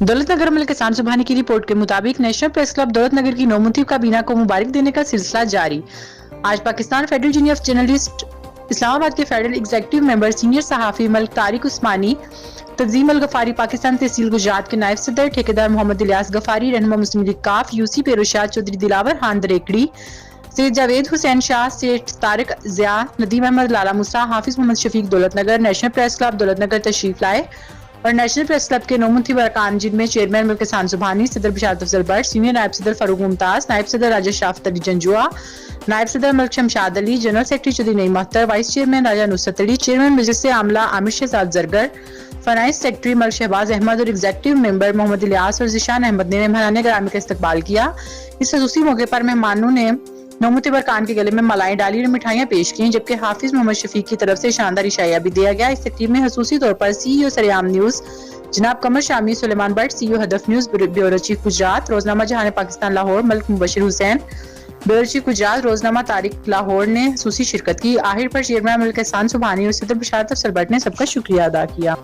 दौलत नगर मलिक किसान सुबहानी की रिपोर्ट के मुताबिक नेशनल प्रेस क्लब दौलत नगर की नौमुंतखब काबीना को मुबारक देने का सिलसिला जारी। आज Pakistan federal union of journalist Islamabad के फेडरल एग्जीक्यूटिव मेंबर सीनियर सहाफ़ी मलिक तारिक उस्मानी, तंजीम अल गफारी पाकिस्तान तहसील गुजरात के नायब सदर, ठेकेदार मोहम्मद इलियास गफारी, रहनुमा मुस्लिम लीग काफ, यूसी पेरोशाह, चौधरी दिलावर खान दरेकड़ी, सैयद जावेद हुसैन शाह, सेठ तारिक ज़िया, नदीम अहमद, लाला मूसा, हाफिज मोहम्मद शफीक दौलत नगर, नेशनल प्रेस क्लब दौलत नगर तशरीफ लाए और नेशनल प्रेस क्लब के नौमुंतखब अरकान जिनमें चेयरमैन मलिक किसान सुबहानी, सदर बिशारत अफजल बट, सीनियर नायब सदर फारूक मुमताज, नायब सदर राजा शाफत अली जंजुआ, नायब सदर Malik Shamshad Ali, general secretary Chaudhry Naeem Akhtar, vice chairman Raja Nusrat Ali, chairman मजलिस आमला आमिर शहजाद जरगर, फाइनेंस सेक्रेटरी मलिक शहबाज अहमद और एग्जीक्यूटिव मेंबर मोहम्मद इलियास और जिशान अहमद ने मेहमानाने ग्रामी का इस्तकबाल किया। इस खसूसी मौके पर मेहमानों ने नौमुंतखब अरकान के गले में मालाएं डाली और मिठाइयां पेश की, जबकि हाफिज मोहम्मद शफीक की तरफ से शानदार इशाया भी दिया गया। इस तकरीब में खसूसी तौर पर सीईओ सरेआम न्यूज जनाब Qamar Shami, Suleman Butt, CEO Hadaf news bureau chief Gujrat, रोजनामा जहान पाकिस्तान लाहौर मलिक मुबशिर हुसैन, ब्यूरो चीफ गुजरात रोजनामा तारिक लाहौर ने खसूसी शिरकत की। आखिर पर चेयरमैन मलिक किसान सुबहानी और सदर बिशारत अफजल बट ने सबका शुक्रिया अदा किया।